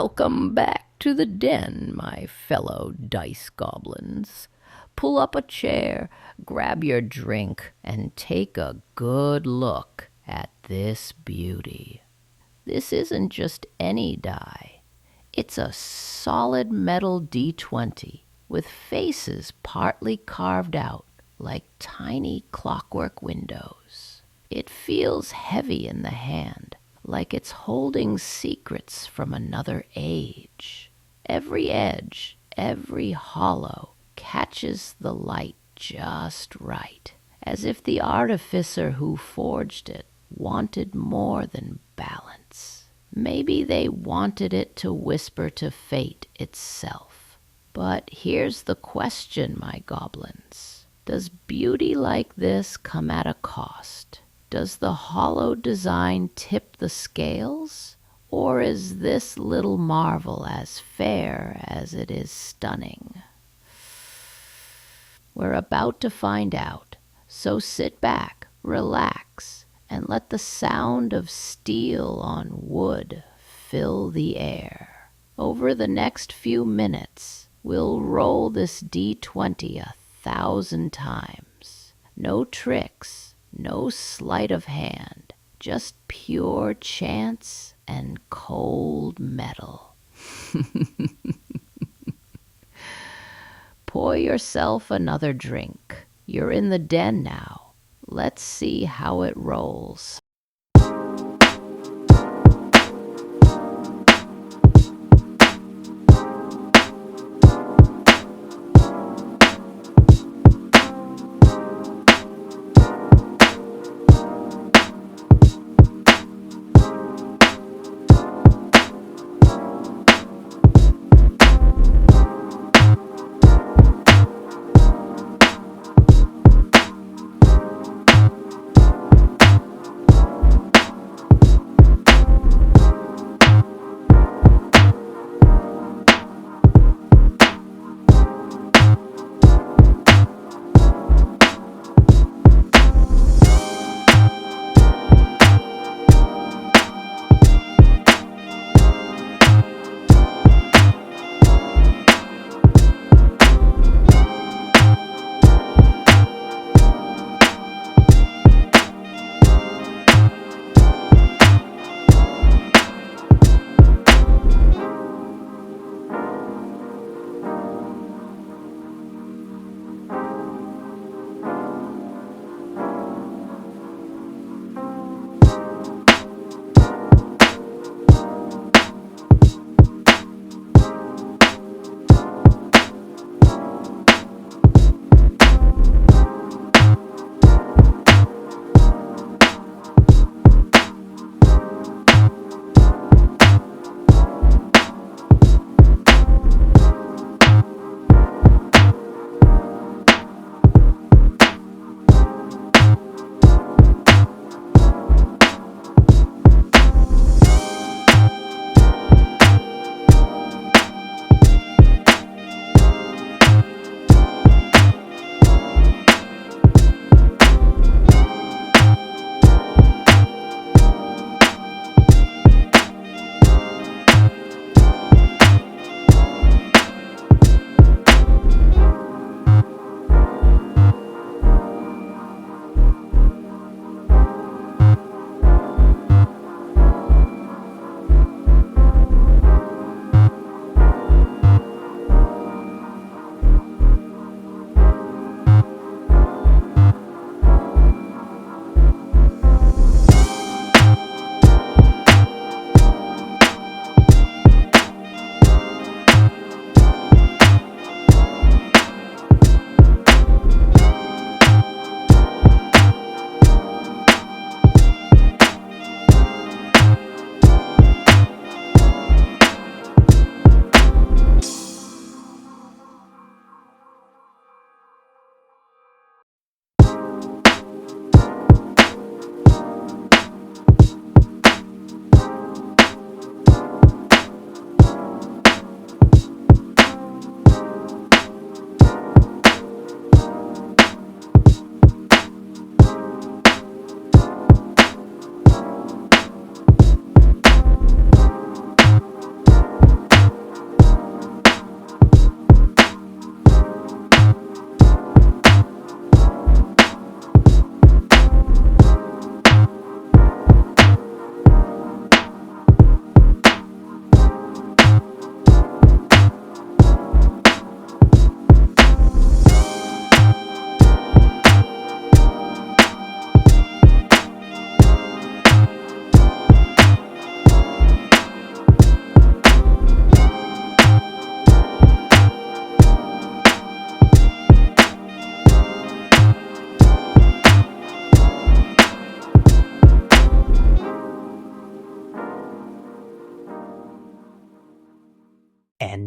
Welcome back to the den, my fellow dice goblins. Pull up a chair, grab your drink, and take a good look at this beauty. This isn't just any die. It's a solid metal D20 with faces partly carved out like tiny clockwork windows. It feels heavy in the hand, like it's holding secrets from another age. Every edge, every hollow catches the light just right, as if the artificer who forged it wanted more than balance. Maybe they wanted it to whisper to fate itself. But here's the question, my goblins. Does beauty like this come at a cost? Does the hollow design tip the scales? Or is this little marvel as fair as it is stunning? We're about to find out, so sit back, relax, and let the sound of steel on wood fill the air. Over the next few minutes, we'll roll this D20 1,000 times. No tricks, no sleight of hand, just pure chance and cold metal. Pour yourself another drink. You're in the den now. Let's see how it rolls.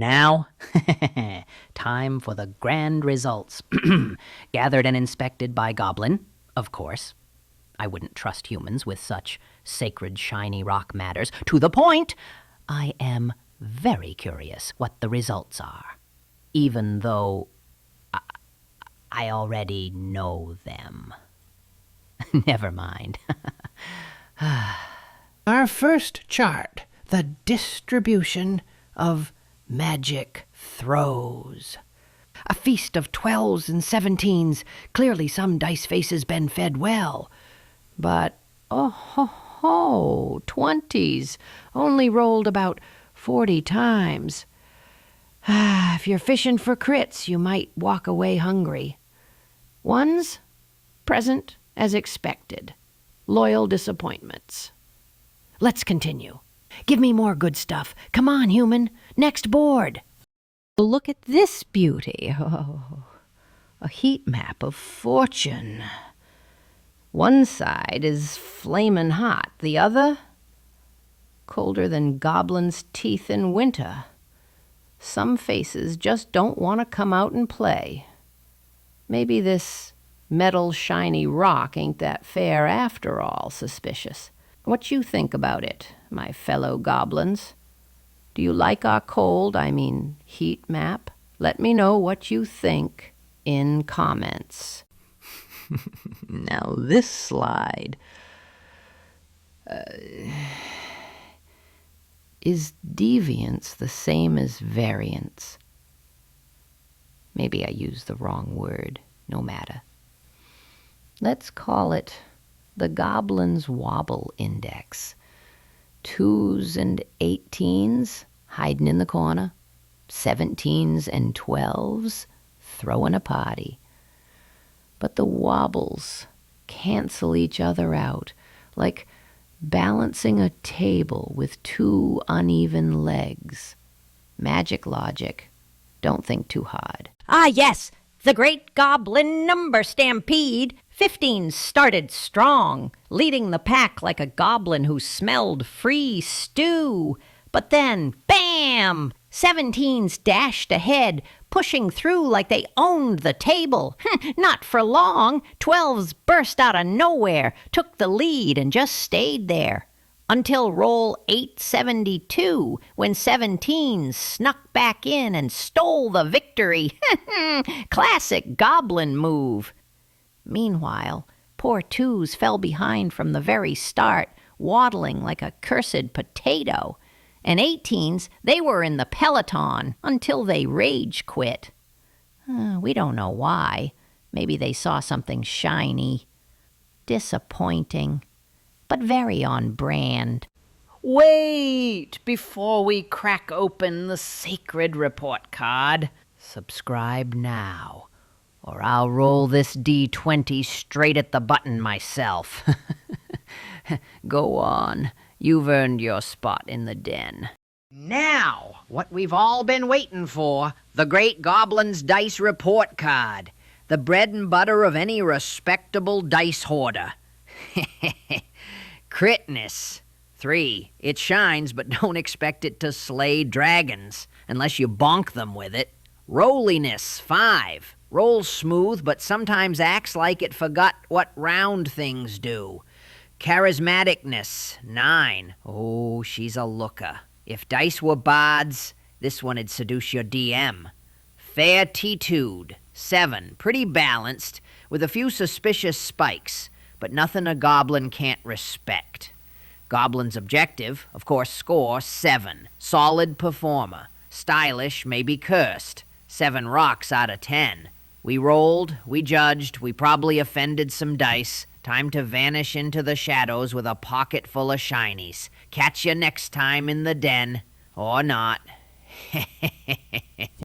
now, time for the grand results. Gathered and inspected by Goblin, of course. I wouldn't trust humans with such sacred shiny rock matters. To the point, I am very curious what the results are, even though I already know them. Never mind. Our first chart, the distribution of magic throws. A feast of 12s and 17s. Clearly some dice faces been fed well. But, oh ho ho, 20s. Only rolled about 40 times. If you're fishing for crits, you might walk away hungry. Ones, present as expected. Loyal disappointments. Let's continue. Give me more good stuff. Come on, human. Next board. Look at this beauty. Oh, a heat map of fortune. One side is flamin' hot. The other, colder than goblins' teeth in winter. Some faces just don't want to come out and play. Maybe this metal shiny rock ain't that fair after all. Suspicious. What you think about it, my fellow goblins? Do you like our heat map? Let me know what you think in comments. Now this slide. Is deviance the same as variance? Maybe I used the wrong word. No matter. Let's call it the Goblin's Wobble Index. 2s and 18s hiding in the corner. 17s and 12s throwing a party. But the wobbles cancel each other out, like balancing a table with two uneven legs. Magic logic. Don't think too hard. Ah, yes, the great goblin number stampede. 15 started strong, leading the pack like a goblin who smelled free stew. But then, bam! 17s dashed ahead, pushing through like they owned the table. Not for long. 12s burst out of nowhere, took the lead, and just stayed there. Until roll 872, when 17s snuck back in and stole the victory. Classic goblin move. Meanwhile, poor 2s fell behind from the very start, waddling like a cursed potato. And 18s, they were in the peloton until they rage quit. We don't know why. Maybe they saw something shiny. Disappointing, but very on brand. Wait! Before we crack open the sacred report card, subscribe now, or I'll roll this D20 straight at the button myself. Go on. You've earned your spot in the den. Now, what we've all been waiting for, the Great Goblin's Dice Report Card. The bread and butter of any respectable dice hoarder. Critness. 3. It shines, but don't expect it to slay dragons, unless you bonk them with it. Rolliness. 5. Rolls smooth, but sometimes acts like it forgot what round things do. Charismaticness. 9. Oh, she's a looker. If dice were bards, this one'd seduce your DM. Fairtitude. 7. Pretty balanced, with a few suspicious spikes, but nothing a goblin can't respect. Goblin's objective, of course, score 7. Solid performer. Stylish, maybe cursed. 7 rocks out of 10. We rolled, we judged, we probably offended some dice. Time to vanish into the shadows with a pocket full of shinies. Catch you next time in the den. Or not.